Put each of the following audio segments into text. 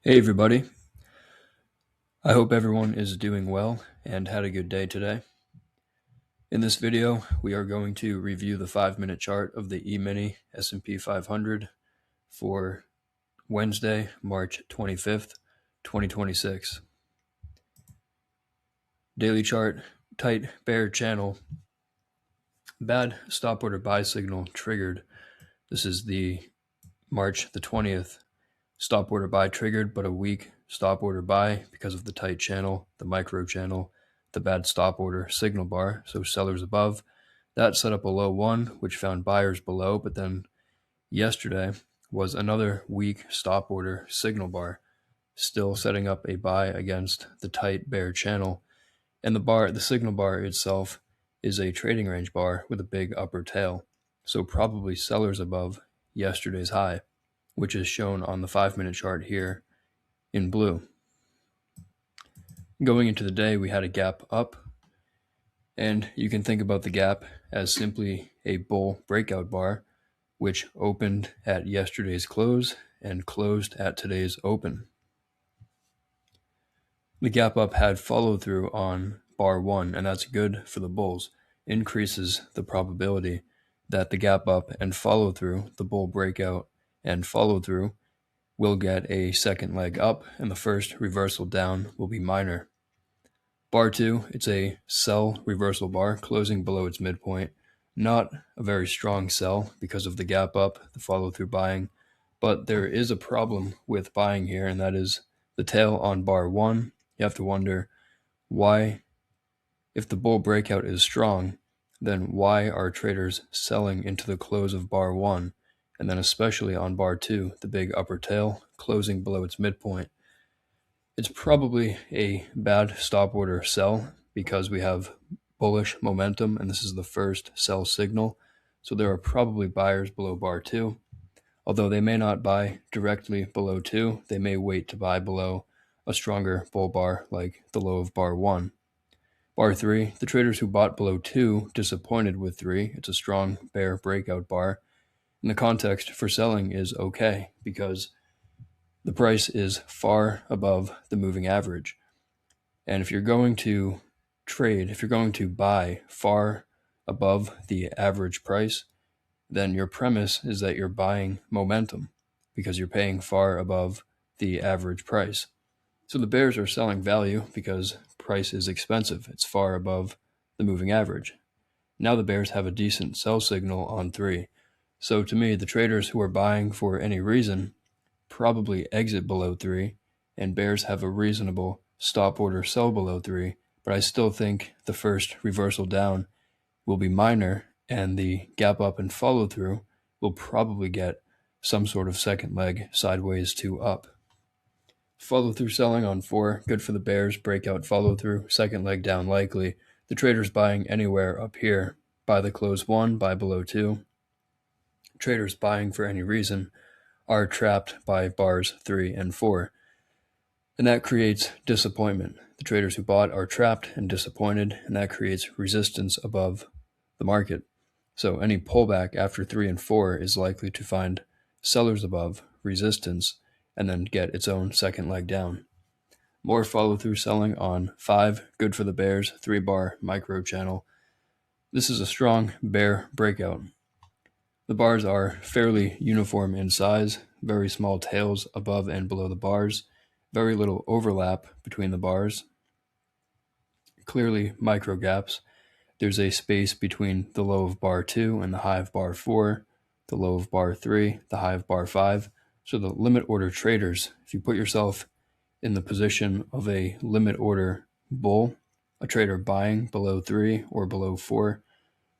Hey everybody, I hope everyone is doing well and had a good day today. In this video, we are going to review the 5-minute chart of the E-mini S&P 500 for Wednesday, March 25th, 2026. Daily chart, tight bear channel, bad stop order buy signal triggered. This is the March the 20th stop order buy triggered, but a weak stop order buy because of the tight channel, the micro channel, the bad stop order signal bar, so sellers above. That set up a low one, which found buyers below, but then yesterday was another weak stop order signal bar, still setting up a buy against the tight bear channel. And the signal bar itself is a trading range bar with a big upper tail, so probably sellers above yesterday's high, which is shown on the 5-minute chart here in blue. Going into the day, we had a gap up, and you can think about the gap as simply a bull breakout bar, which opened at yesterday's close and closed at today's open. The gap up had follow through on bar 1, and that's good for the bulls. Increases the probability that the gap up and follow through, the bull breakout and follow through, will get a second leg up, and the first reversal down will be minor. Bar 2, it's a sell reversal bar closing below its midpoint. Not a very strong sell because of the gap up, the follow through buying, but there is a problem with buying here, and that is the tail on bar 1. You have to wonder why, if the bull breakout is strong, then why are traders selling into the close of bar 1, and then especially on bar 2, the big upper tail closing below its midpoint? It's probably a bad stop order sell because we have bullish momentum, and this is the first sell signal. So there are probably buyers below bar 2. Although they may not buy directly below 2, they may wait to buy below a stronger bull bar like the low of bar 1. Bar 3, the traders who bought below 2 disappointed with 3. It's a strong bear breakout bar. And the context for selling is okay because the price is far above the moving average. And if you're going to trade, if you're going to buy far above the average price, then your premise is that you're buying momentum because you're paying far above the average price. So the bears are selling value because price is expensive. It's far above the moving average. Now the bears have a decent sell signal on 3. So to me, the traders who are buying for any reason probably exit below 3, and bears have a reasonable stop order sell below 3, but I still think the first reversal down will be minor, and the gap up and follow through will probably get some sort of second leg sideways to up. Follow through selling on 4, good for the bears, breakout follow through, second leg down likely. The traders buying anywhere up here, buy the close 1, buy below 2. Traders buying for any reason are trapped by bars 3 and 4. And that creates disappointment. The traders who bought are trapped and disappointed, and that creates resistance above the market. So any pullback after 3 and 4 is likely to find sellers above, resistance, and then get its own second leg down. More follow-through selling on 5, good for the bears, 3-bar micro channel. This is a strong bear breakout. The bars are fairly uniform in size, very small tails above and below the bars, very little overlap between the bars, clearly micro gaps. There's a space between the low of bar 2 and the high of bar 4, the low of bar 3, the high of bar 5. So the limit order traders, if you put yourself in the position of a limit order bull, a trader buying below 3 or below 4,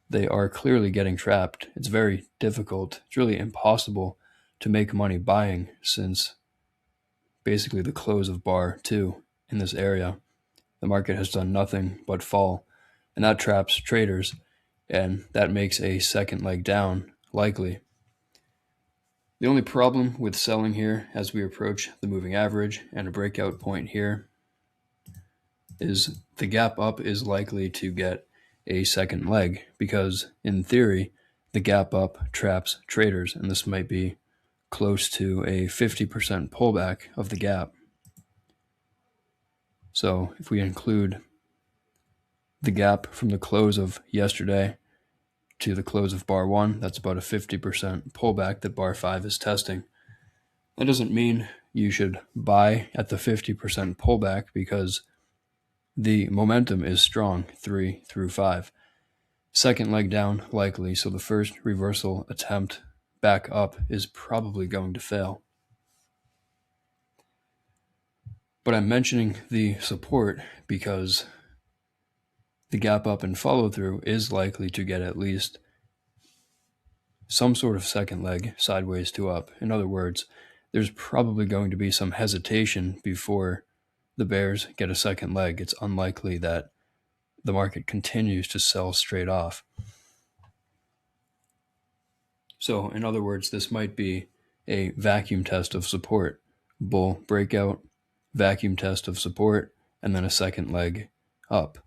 they are clearly getting trapped. It's very difficult. It's really impossible to make money buying since basically the close of bar 2 in this area. The market has done nothing but fall, and that traps traders, and that makes a second leg down likely. The only problem with selling here as we approach the moving average and a breakout point here is the gap up is likely to get a second leg because in theory the gap up traps traders, and this might be close to a 50% pullback of the gap. So if we include the gap from the close of yesterday to the close of bar 1, that's about a 50% pullback that bar 5 is testing. That doesn't mean you should buy at the 50% pullback, because the momentum is strong 3 through 5. Second leg down likely, so the first reversal attempt back up is probably going to fail. But I'm mentioning the support because the gap up and follow through is likely to get at least some sort of second leg sideways to up. In other words, there's probably going to be some hesitation before the bears get a second leg. It's unlikely that the market continues to sell straight off. So in other words, this might be a vacuum test of support. Bull breakout, vacuum test of support, and then a second leg up.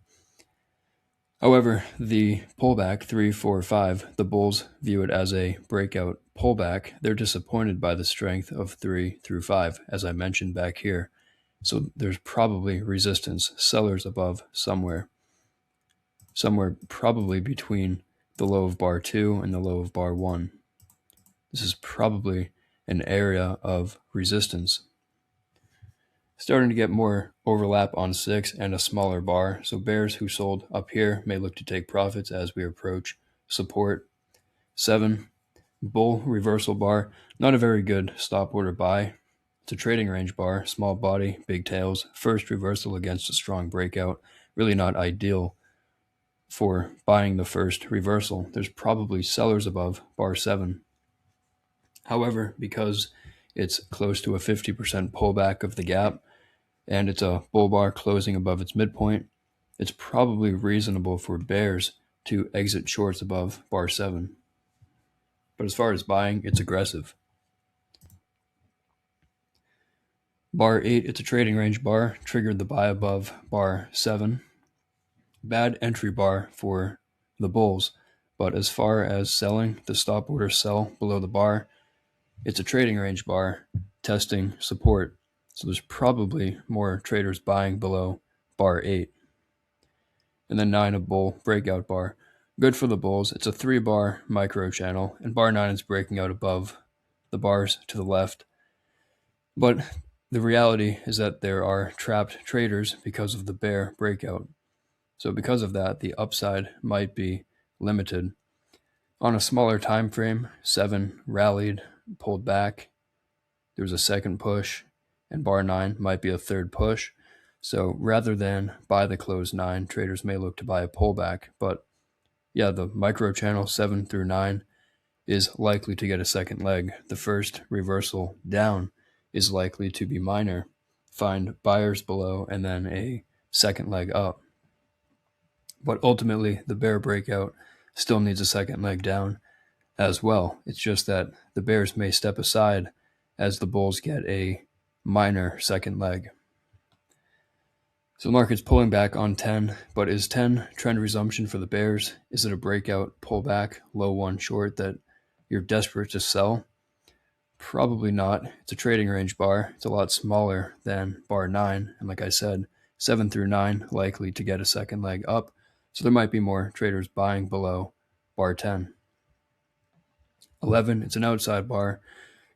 However, the pullback 3, 4, 5, the bulls view it as a breakout pullback. They're disappointed by the strength of 3 through 5, as I mentioned back here. So there's probably resistance, sellers above somewhere probably between the low of bar 2 and the low of bar 1. This is probably an area of resistance. Starting to get more overlap on 6 and a smaller bar, so bears who sold up here may look to take profits as we approach support. 7, bull reversal bar, not a very good stop order buy. It's a trading range bar, small body, big tails, first reversal against a strong breakout, really not ideal for buying the first reversal. There's probably sellers above bar 7. However, because it's close to a 50% pullback of the gap, and it's a bull bar closing above its midpoint, it's probably reasonable for bears to exit shorts above bar 7. But as far as buying, it's aggressive. Bar 8, it's a trading range bar, triggered the buy above bar 7. Bad entry bar for the bulls, but as far as selling, the stop order sell below the bar. It's a trading range bar, testing support, so there's probably more traders buying below bar 8. And then 9, a bull breakout bar. Good for the bulls. It's a 3-bar micro channel, and bar 9 is breaking out above the bars to the left. But the reality is that there are trapped traders because of the bear breakout. So because of that, the upside might be limited. On a smaller time frame, 7 rallied, pulled back. There was a second push, and bar 9 might be a third push. So rather than buy the close 9, traders may look to buy a pullback. But yeah, the micro channel 7 through 9 is likely to get a second leg. The first reversal down is likely to be minor, find buyers below, and then a second leg up. But ultimately, the bear breakout still needs a second leg down as well. It's just that the bears may step aside as the bulls get a minor second leg. So the market's pulling back on 10, but is 10 trend resumption for the bears? Is it a breakout pullback, low one short that you're desperate to sell? Probably not. It's a trading range bar. It's a lot smaller than bar 9. And like I said, 7 through 9 likely to get a second leg up. So there might be more traders buying below bar 10. 11, it's an outside bar.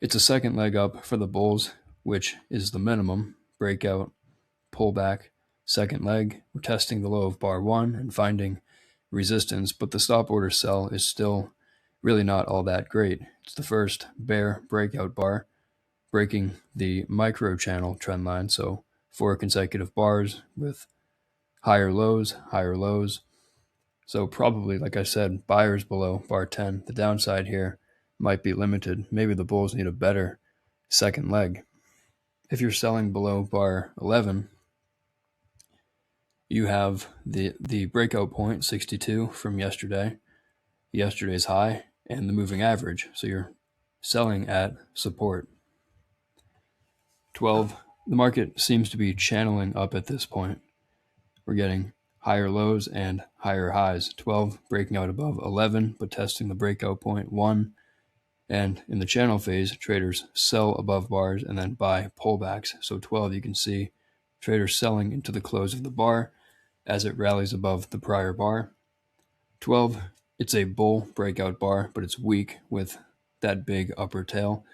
It's a second leg up for the bulls, which is the minimum. Breakout, pullback, second leg. We're testing the low of bar 1 and finding resistance, but the stop order sell is still really not all that great. It's the first bear breakout bar, breaking the micro channel trend line, so 4 consecutive bars with higher lows. So probably, like I said, buyers below bar 10. The downside here might be limited. Maybe the bulls need a better second leg. If you're selling below bar 11, you have the breakout point, 62 from yesterday's high, and the moving average. So you're selling at support. 12, the market seems to be channeling up at this point. We're getting higher lows and higher highs. 12 breaking out above 11, but testing the breakout point 1, And in the channel phase, traders sell above bars and then buy pullbacks. So 12, you can see traders selling into the close of the bar as it rallies above the prior bar. 12, it's a bull breakout bar, but it's weak with that big upper tail,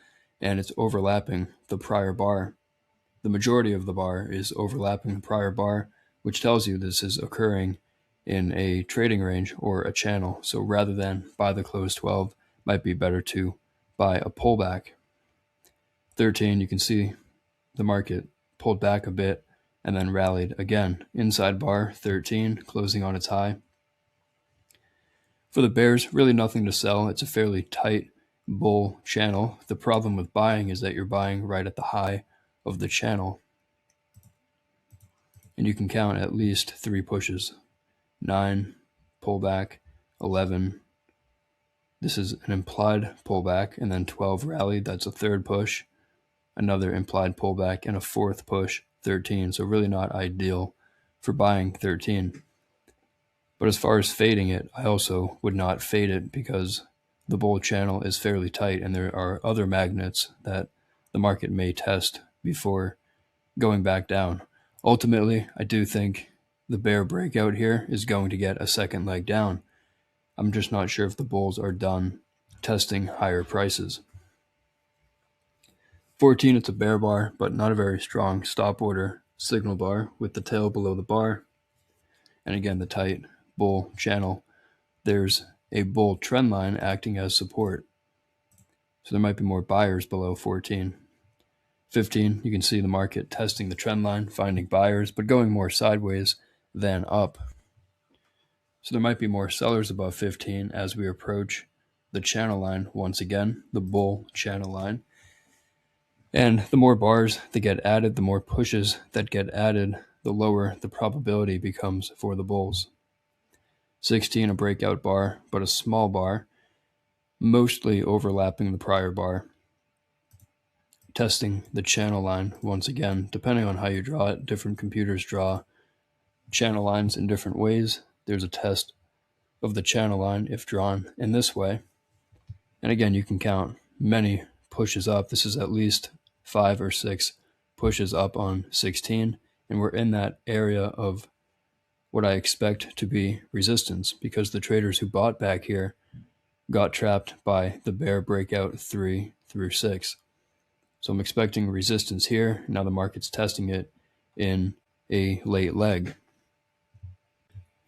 and it's overlapping the prior bar. The majority of the bar is overlapping the prior bar, which tells you this is occurring in a trading range or a channel. So rather than buy the close 12, might be better to buy a pullback. 13, you can see the market pulled back a bit and then rallied again. Inside bar 13, closing on its high. For the bears, really nothing to sell. It's a fairly tight bull channel. The problem with buying is that you're buying right at the high of the channel. And you can count at least 3 pushes. 9, pullback, 11. This is an implied pullback, and then 12 rallied. That's a third push. Another implied pullback, and a fourth push, 13. So really not ideal for buying 13. But as far as fading it, I also would not fade it because the bull channel is fairly tight and there are other magnets that the market may test before going back down. Ultimately, I do think the bear breakout here is going to get a second leg down. I'm just not sure if the bulls are done testing higher prices. 14, it's a bear bar, but not a very strong stop order signal bar with the tail below the bar. And again, the tight bull channel. There's a bull trend line acting as support. So there might be more buyers below 14. 15, you can see the market testing the trend line, finding buyers, but going more sideways than up. So there might be more sellers above 15 as we approach the channel line once again, the bull channel line. And the more bars that get added, the more pushes that get added, the lower the probability becomes for the bulls. 16, a breakout bar, but a small bar, mostly overlapping the prior bar. Testing the channel line once again, depending on how you draw it. Different computers draw channel lines in different ways. There's a test of the channel line if drawn in this way. And again, you can count many pushes up. This is at least 5 or 6 pushes up on 16. And we're in that area of what I expect to be resistance because the traders who bought back here got trapped by the bear breakout 3 through 6. So I'm expecting resistance here. Now the market's testing it in a late leg.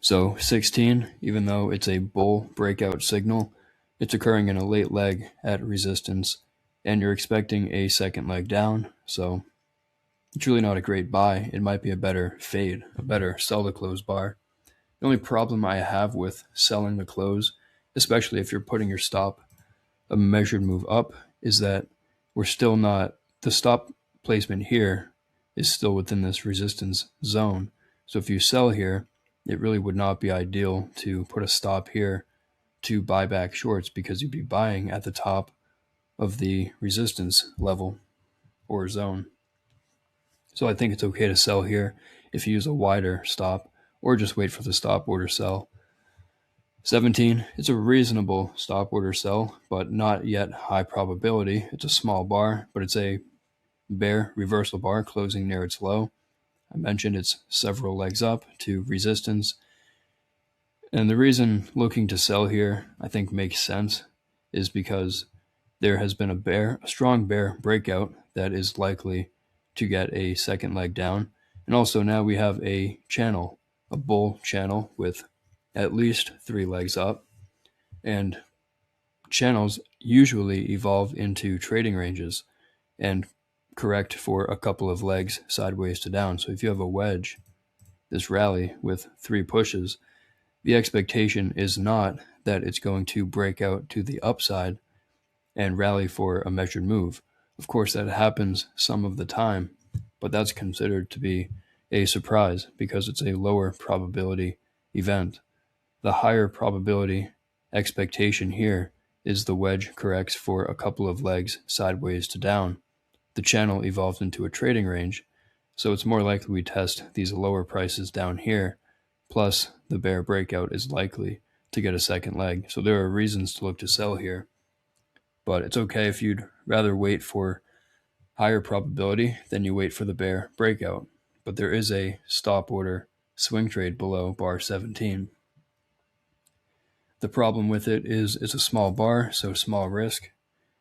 So 16, even though it's a bull breakout signal, it's occurring in a late leg at resistance, and you're expecting a second leg down. So it's really not a great buy. It might be a better fade, a better sell the close bar. The only problem I have with selling the close, especially if you're putting your stop a measured move up, is that we're still not, the stop placement here is still within this resistance zone. So if you sell here, it really would not be ideal to put a stop here to buy back shorts because you'd be buying at the top of the resistance level or zone. So I think it's okay to sell here if you use a wider stop or just wait for the stop order sell. 17, it's a reasonable stop order sell, but not yet high probability. It's a small bar, but it's a bear reversal bar closing near its low. I mentioned it's several legs up to resistance. And the reason looking to sell here, I think makes sense, is because there has been a strong bear breakout that is likely to get a second leg down. And also now we have a channel, a bull channel with at least 3 legs up. And channels usually evolve into trading ranges and correct for a couple of legs sideways to down. So if you have a wedge, this rally with 3 pushes, the expectation is not that it's going to break out to the upside and rally for a measured move. Of course, that happens some of the time, but that's considered to be a surprise because it's a lower probability event. The higher probability expectation here is the wedge corrects for a couple of legs sideways to down. The channel evolves into a trading range, so it's more likely we test these lower prices down here, plus the bear breakout is likely to get a second leg. So there are reasons to look to sell here. but it's okay if you'd rather wait for higher probability than you wait for the bear breakout. But there is a stop order swing trade below bar 17. The problem with it is it's a small bar, so small risk,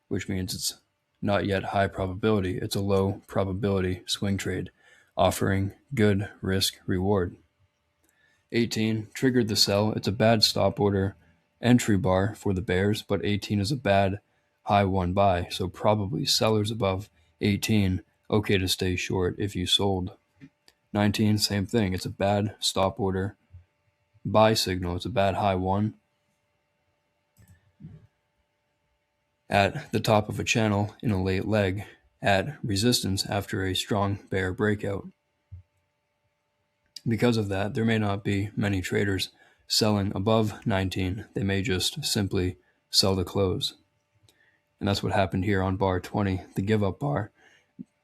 which means it's not yet high probability. It's a low probability swing trade, offering good risk reward. 18 triggered the sell. It's a bad stop order entry bar for the bears, but 18 is a bad high one buy, so probably sellers above 18, okay to stay short if you sold. 19, same thing. It's a bad stop order buy signal. It's a bad high one at the top of a channel in a late leg at resistance after a strong bear breakout. Because of that, there may not be many traders selling above 19. They may just simply sell the close. And that's what happened here on bar 20, the give up bar.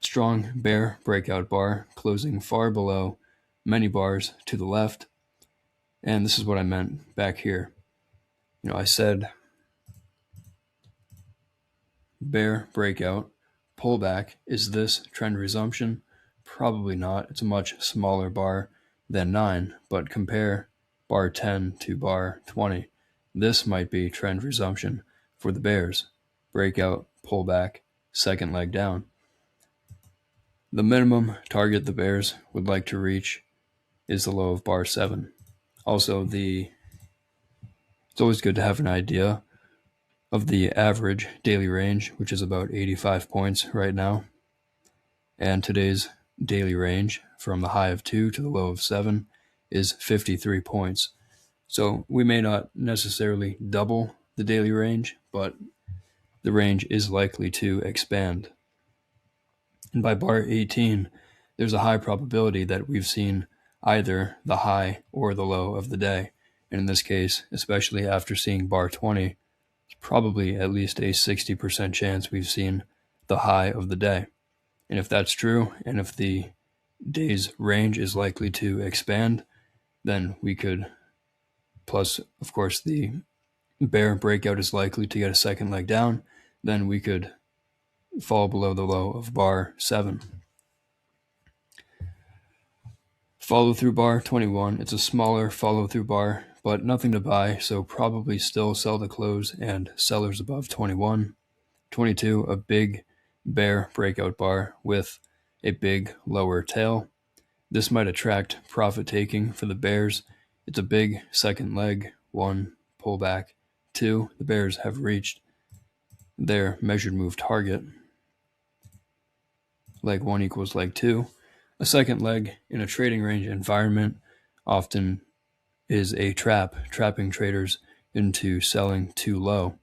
Strong bear breakout bar, closing far below many bars to the left. And this is what I meant back here. I said bear breakout, pullback. Is this trend resumption? Probably not. It's a much smaller bar than 9, but compare bar 10 to bar 20. This might be trend resumption for the bears. Breakout, pullback, second leg down. The minimum target the bears would like to reach is the low of bar 7. Also, it's always good to have an idea of the average daily range, which is about 85 points right now. And today's daily range from the high of 2 to the low of 7 is 53 points. So we may not necessarily double the daily range, but the range is likely to expand. And by bar 18, there's a high probability that we've seen either the high or the low of the day. And in this case, especially after seeing bar 20, it's probably at least a 60% chance we've seen the high of the day. And if that's true, and if the day's range is likely to expand, then we could, plus, of course, the bear breakout is likely to get a second leg down, then we could fall below the low of bar 7. Follow-through bar 21. It's a smaller follow-through bar, but nothing to buy, so probably still sell the close and sellers above 21. 22, a big bear breakout bar with a big lower tail. This might attract profit taking for the bears. It's a big second leg. 1, pullback. 2, the bears have reached their measured move target. Leg 1 equals leg 2. A second leg in a trading range environment often is a trap, trapping traders into selling too low.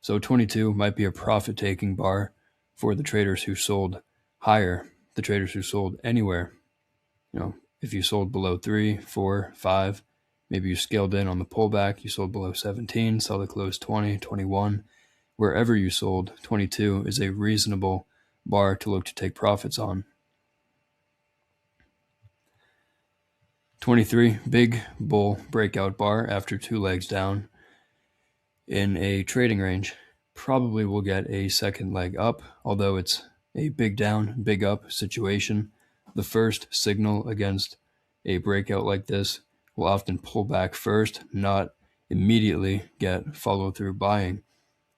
So 22 might be a profit-taking bar for the traders who sold higher, the traders who sold anywhere. If you sold below 3, 4, 5, maybe you scaled in on the pullback, you sold below 17, sell the close 20, 21. Wherever you sold, 22 is a reasonable bar to look to take profits on. 23, big bull breakout bar after 2 legs down in a trading range. Probably will get a second leg up, although it's a big down, big up situation. The first signal against a breakout like this will often pull back first, not immediately get follow-through buying.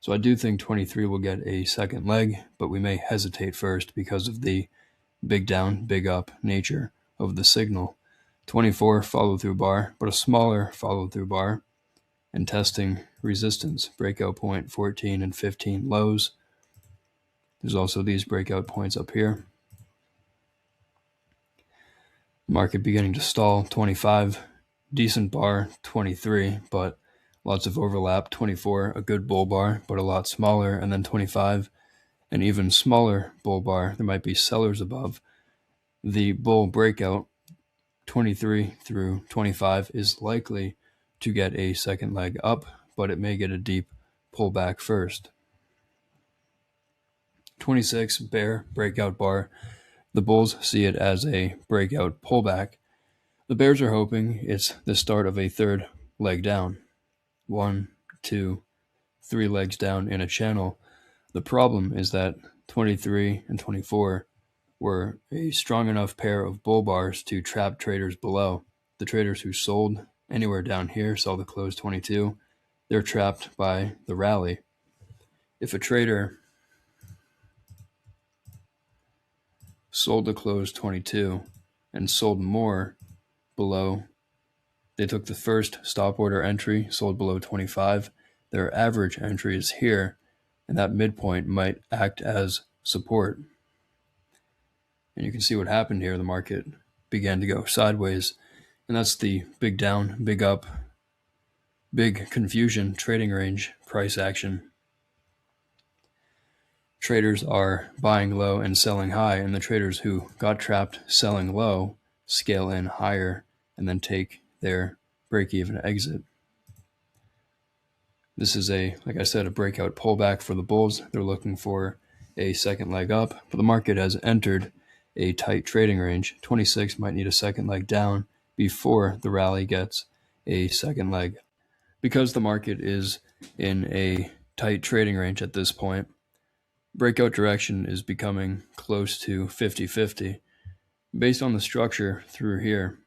So I do think 23 will get a second leg, but we may hesitate first because of the big down, big up nature of the signal. 24, follow-through bar, but a smaller follow-through bar, and testing resistance, breakout point 14 and 15 lows. There's also these breakout points up here. Market beginning to stall, 25, decent bar, 23, but lots of overlap. 24, a good bull bar, but a lot smaller, and then 25, an even smaller bull bar. There might be sellers above. The bull breakout, 23 through 25, is likely to get a second leg up, but it may get a deep pullback first. 26, bear breakout bar. The bulls see it as a breakout pullback. The bears are hoping it's the start of a third leg down. 1, 2, 3 legs down in a channel The problem is that 23 and 24 were a strong enough pair of bull bars to trap traders below. The traders who sold anywhere down here saw the close 22. They're trapped by the rally. If a trader sold the close 22 and sold more below, they took the first stop order entry, sold below 25. Their average entry is here, and that midpoint might act as support. And you can see what happened here. The market began to go sideways, and that's the big down, big up, big confusion trading range price action. Traders are buying low and selling high, and the traders who got trapped selling low scale in higher and then take their break-even exit. This is like I said, a breakout pullback for the bulls. They're looking for a second leg up, but the market has entered a tight trading range. 26 might need a second leg down before the rally gets a second leg. Because the market is in a tight trading range at this point, breakout direction is becoming close to 50-50. Based on the structure through here,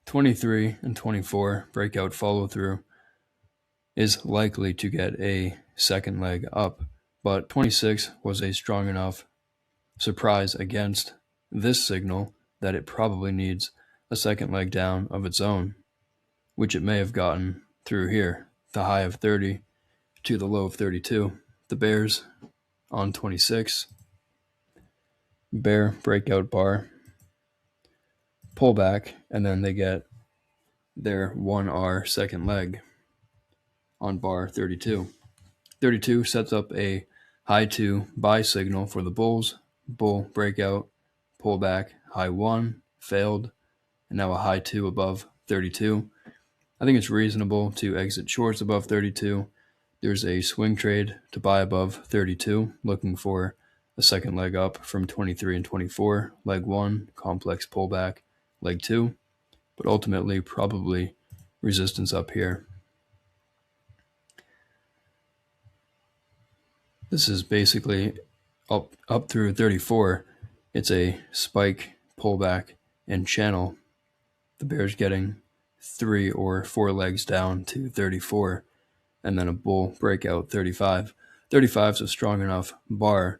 23 and 24 breakout follow through is likely to get a second leg up, but 26 was a strong enough surprise against this signal that it probably needs a second leg down of its own, which it may have gotten through here, the high of 30 to the low of 32. The bears on 26, bear breakout bar, pullback, and then they get their 1R second leg on bar 32. 32 sets up a high 2 buy signal for the bulls, bull breakout, pullback, high 1, failed, and now a high 2 above 32. I think it's reasonable to exit shorts above 32. There's a swing trade to buy above 32, looking for a second leg up from 23 and 24, leg 1, complex pullback, leg 2, but ultimately probably resistance up here. This is basically up through 34. It's a spike, pullback, and channel. The bear's getting 3 or 4 legs down to 34, and then a bull breakout 35. 35 is a strong enough bar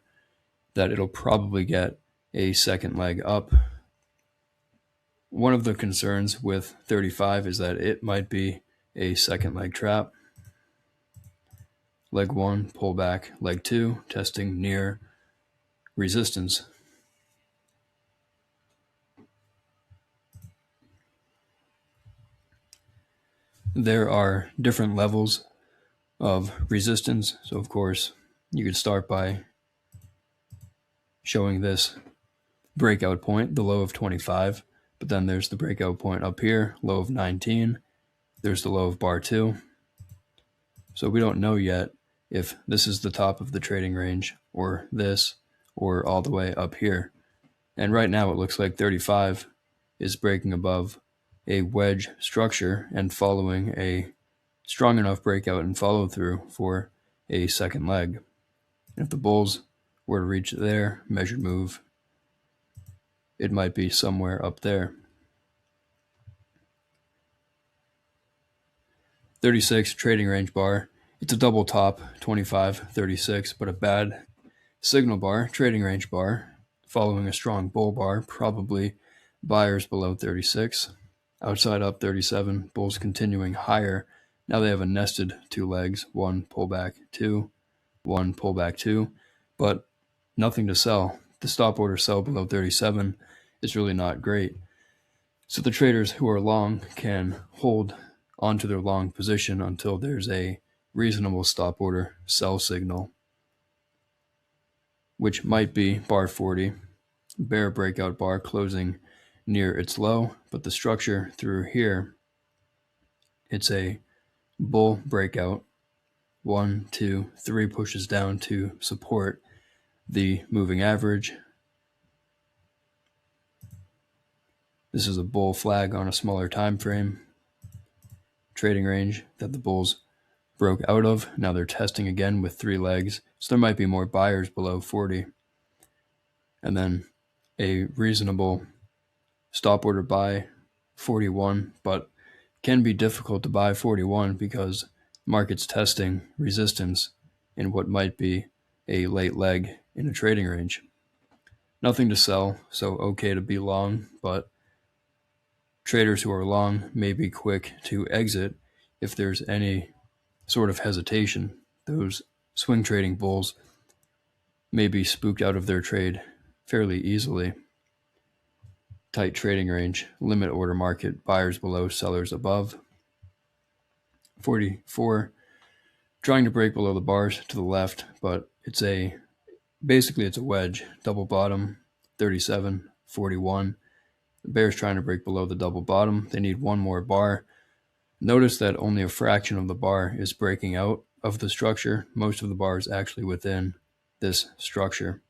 that it'll probably get a second leg up. One of the concerns with 35 is that it might be a second leg trap. Leg 1, pullback. Leg 2, testing near resistance. There are different levels of resistance. So of course, you could start by showing this breakout point, the low of 25, but then there's the breakout point up here, low of 19. There's the low of bar 2. So we don't know yet if this is the top of the trading range or this or all the way up here. And right now it looks like 35 is breaking above a wedge structure and following a strong enough breakout and follow through for a second leg. And if the bulls were to reach there, measured move, it might be somewhere up there. 36 trading range bar. It's a double top, 25, 36, but a bad signal bar, trading range bar, following a strong bull bar, probably buyers below 36. Outside up 37, bulls continuing higher. Now they have a nested 2 legs, 1 pullback 2, 1 pullback 2, but nothing to sell. The stop order sell below 37 is really not great. So the traders who are long can hold onto their long position until there's a reasonable stop order sell signal, which might be bar 40, bear breakout bar closing near its low, but the structure through here, it's a bull breakout, 1, 2, 3 pushes down to support the moving average. This is a bull flag on a smaller time frame, trading range that the bulls broke out of. Now they're testing again with 3 legs, so there might be more buyers below 40. And then a reasonable stop order buy 41, but can be difficult to buy 41 because market's testing resistance in what might be a late leg in a trading range. Nothing to sell, so okay to be long, but traders who are long may be quick to exit if there's any sort of hesitation. Those swing trading bulls may be spooked out of their trade fairly easily. Tight trading range, limit order market, buyers below, sellers above. 44, trying to break below the bars to the left, but basically it's a wedge, double bottom, 37, 41. The bear's trying to break below the double bottom. They need one more bar. Notice that only a fraction of the bar is breaking out of the structure. Most of the bar is actually within this structure.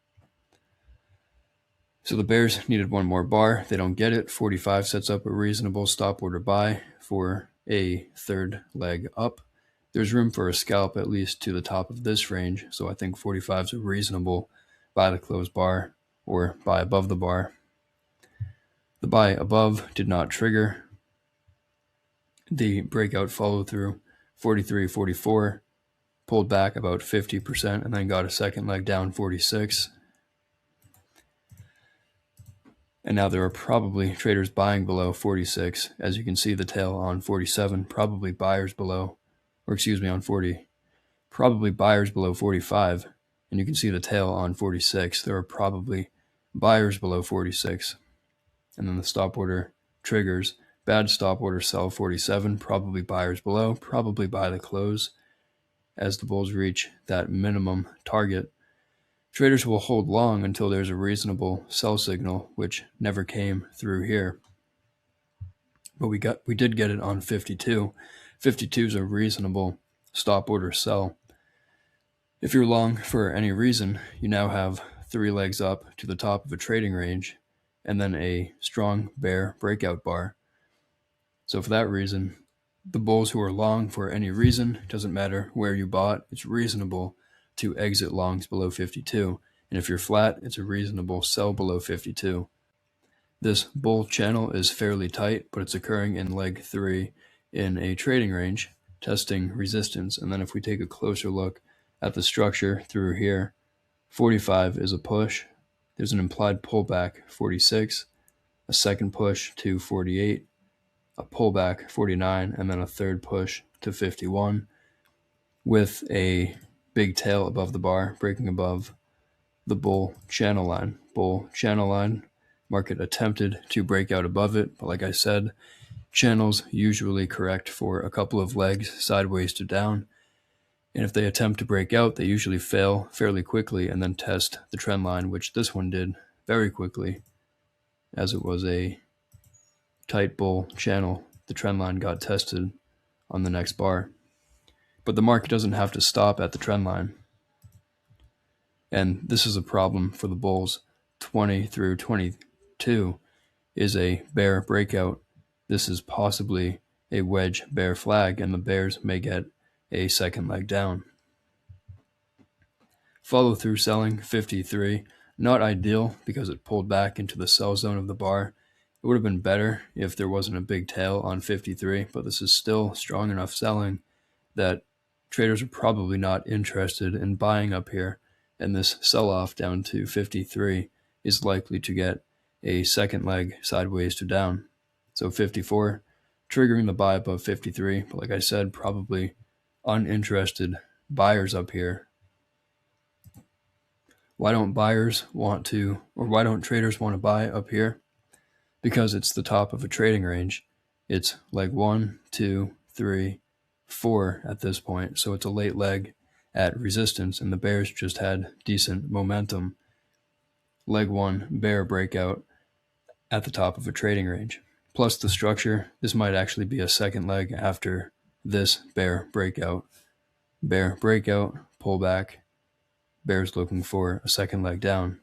So the bears needed one more bar. They don't get it. 45 sets up a reasonable stop order buy for a third leg up. There's room for a scalp at least to the top of this range, so I think 45 is a reasonable buy the close bar or buy above the bar. The buy above did not trigger. The breakout follow through 43, 44, pulled back about 50% and then got a second leg down 46. And now there are probably traders buying below 46. As you can see, the tail on 47, probably buyers below, on 40, probably buyers below 45. And you can see the tail on 46. There are probably buyers below 46. And then the stop order triggers. Bad stop order sell 47, probably buyers below, probably buy the close. As the bulls reach that minimum target, traders will hold long until there's a reasonable sell signal, which never came through here. But we did get it on 52. 52 is a reasonable stop order sell. If you're long for any reason, you now have 3 legs up to the top of a trading range and then a strong bear breakout bar. So for that reason, the bulls who are long for any reason, doesn't matter where you bought, it's reasonable to exit longs below 52. And if you're flat, it's a reasonable sell below 52. This bull channel is fairly tight, but it's occurring in leg 3 in a trading range, testing resistance. And then if we take a closer look at the structure through here, 45 is a push. There's an implied pullback, 46, a second push to 48, a pullback, 49, and then a third push to 51 with a big tail above the bar, breaking above the bull channel line. Bull channel line, market attempted to break out above it, but like I said, channels usually correct for a couple of legs sideways to down. And if they attempt to break out, they usually fail fairly quickly and then test the trend line, which this one did very quickly, as it was a tight bull channel. The trend line got tested on the next bar. But the market doesn't have to stop at the trend line. And this is a problem for the bulls. 20 through 22 is a bear breakout. This is possibly a wedge bear flag, and the bears may get a second leg down. Follow through selling 53. Not ideal because it pulled back into the sell zone of the bar. It would have been better if there wasn't a big tail on 53, but this is still strong enough selling that traders are probably not interested in buying up here, and this sell-off down to 53 is likely to get a second leg sideways to down. So 54, triggering the buy above 53, but like I said, probably uninterested buyers up here. Why don't traders want to buy up here? Because it's the top of a trading range. It's leg 1, 2, 3, 4 at this point, so it's a late leg at resistance, and the bears just had decent momentum. Leg 1, bear breakout at the top of a trading range. Plus the structure, this might actually be a second leg after this bear breakout. Bear breakout, pullback, bears looking for a second leg down.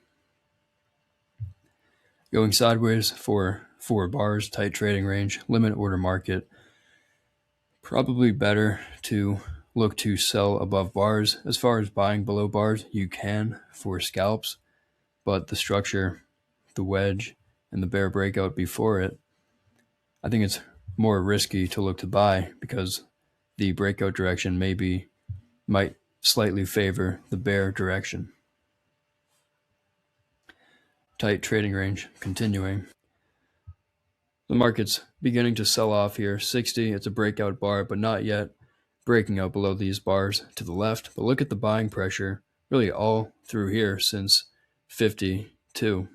Going sideways for 4 bars, tight trading range, limit order market. Probably better to look to sell above bars. As far as buying below bars, you can for scalps, but the structure, the wedge, and the bear breakout before it, I think it's more risky to look to buy because the breakout direction might slightly favor the bear direction. Tight trading range continuing. The market's beginning to sell off here. 60, it's a breakout bar, but not yet breaking out below these bars to the left. But look at the buying pressure really all through here since 52.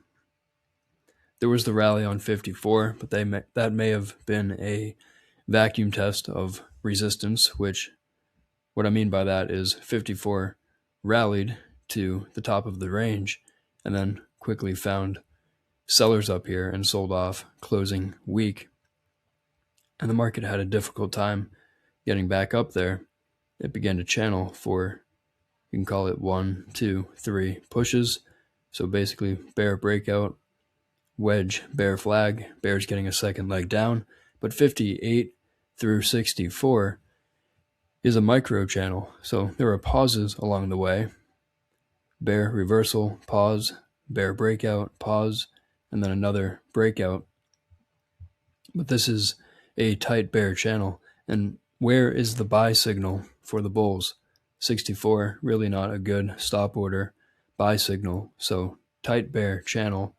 There was the rally on 54, but that may have been a vacuum test of resistance, which what I mean by that is 54 rallied to the top of the range and then quickly found sellers up here and sold off, closing weak. And the market had a difficult time getting back up there. It began to channel for, you can call it 1, 2, 3 pushes. So basically bear breakout, wedge, bear flag, bear's getting a second leg down. But 58 through 64 is a micro channel. So there are pauses along the way. Bear reversal, pause, bear breakout, pause, and then another breakout. But this is a tight bear channel. And where is the buy signal for the bulls? 64, really not a good stop order buy signal. So tight bear channel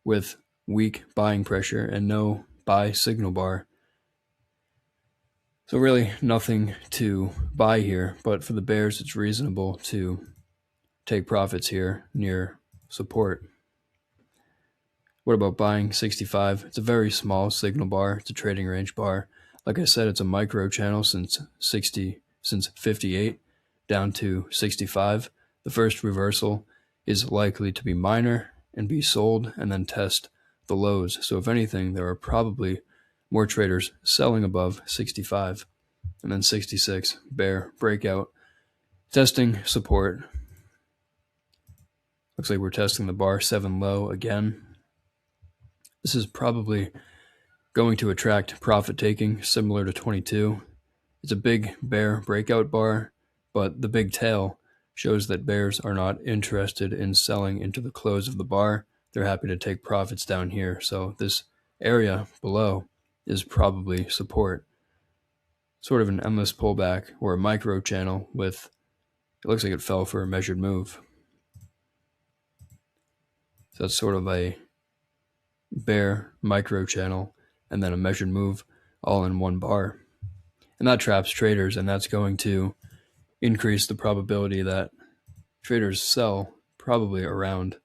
with weak buying pressure and no buy signal bar. So really nothing to buy here, but for the bears, it's reasonable to take profits here near support. What about buying 65? It's a very small signal bar. It's a trading range bar. Like I said, it's a micro channel since 58 down to 65. The first reversal is likely to be minor and be sold and then test the lows. So if anything, there are probably more traders selling above 65. And then 66, bear breakout, testing support. Looks like we're testing the bar 7 low again. This is probably going to attract profit taking similar to 22. It's a big bear breakout bar, but the big tail shows that bears are not interested in selling into the close of the bar. They're happy to take profits down here. So this area below is probably support. Sort of an endless pullback or a micro channel with, it looks like it fell for a measured move. So that's sort of a bear micro channel and then a measured move all in one bar. And that traps traders, and that's going to increase the probability that traders sell probably around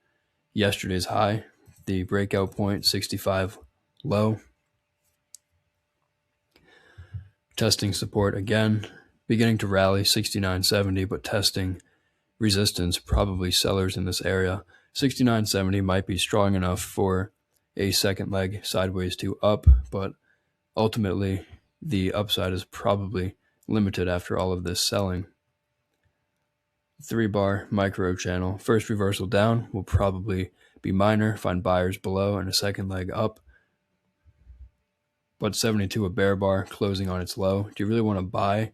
yesterday's high, the breakout point 65 low. Testing support again, beginning to rally 69.70, but testing resistance, probably sellers in this area. 69.70 might be strong enough for a second leg sideways to up, but ultimately the upside is probably limited after all of this selling. 3-bar micro channel. First reversal down will probably be minor, find buyers below, and a second leg up. But 72 a bear bar closing on its low. Do you really want to buy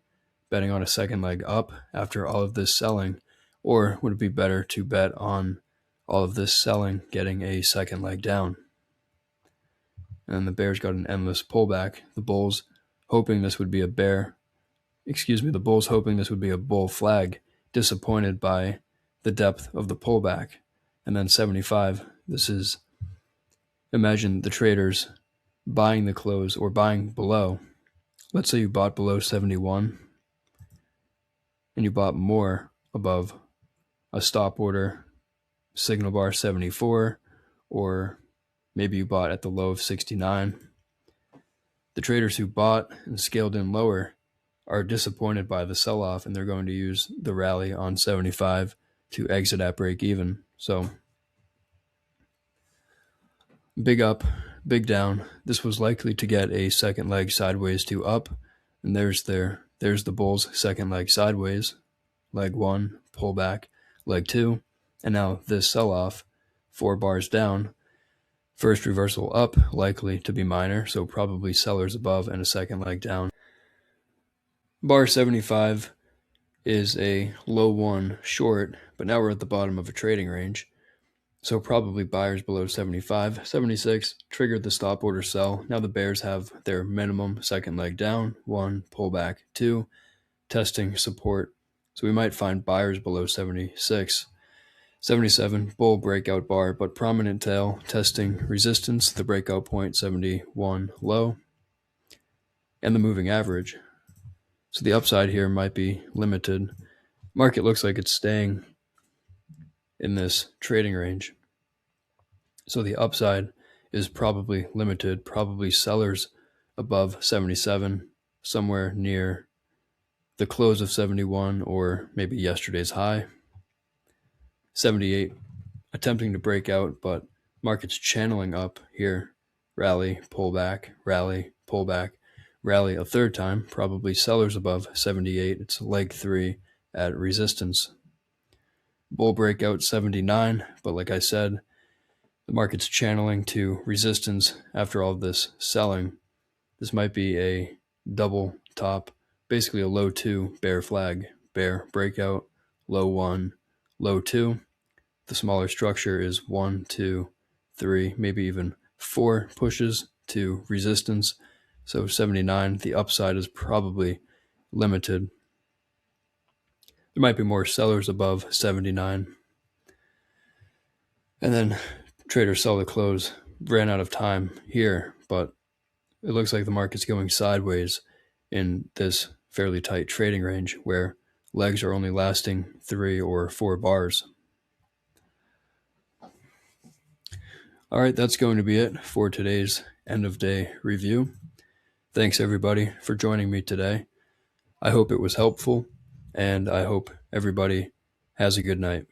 betting on a second leg up after all of this selling? Or would it be better to bet on all of this selling getting a second leg down? And the bears got an endless pullback. The bulls hoping this would be a the bulls hoping this would be a bull flag, disappointed by the depth of the pullback. And then 75, this is, imagine the traders buying the close or buying below. Let's say you bought below 71 and you bought more above a stop order signal bar 74, or maybe you bought at the low of 69. The traders who bought and scaled in lower are disappointed by the sell-off, and they're going to use the rally on 75 to exit at break even. So big up, big down. This was likely to get a second leg sideways to up, and there's the bulls' second leg sideways, leg 1, pullback, leg 2, and now this sell-off, 4 bars down. First reversal up, likely to be minor, so probably sellers above and a second leg down. Bar 75 is a low one short, but now we're at the bottom of a trading range. So probably buyers below 75. 76 triggered the stop order sell. Now the bears have their minimum second leg down. 1, pullback. 2, testing support. So we might find buyers below 76. 77, bull breakout bar, but prominent tail, testing resistance, the breakout point 71 low, and the moving average. So the upside here might be limited. Market looks like it's staying in this trading range. So the upside is probably limited, probably sellers above 77, somewhere near the close of 71 or maybe yesterday's high. 78, attempting to break out, but market's channeling up here. Rally, pullback, rally, pullback, rally a third time, probably sellers above 78. It's leg 3 at resistance. Bull breakout 79, but like I said, the market's channeling to resistance after all this selling. This might be a double top, basically a low 2 bear flag, bear breakout, low 1, low 2. The smaller structure is 1, 2, 3, maybe even 4 pushes to resistance. So 79, the upside is probably limited. There might be more sellers above 79. And then traders sell the close. Ran out of time here, but it looks like the market's going sideways in this fairly tight trading range where legs are only lasting 3 or 4 bars. All right, that's going to be it for today's end of day review. Thanks everybody for joining me today. I hope it was helpful, and I hope everybody has a good night.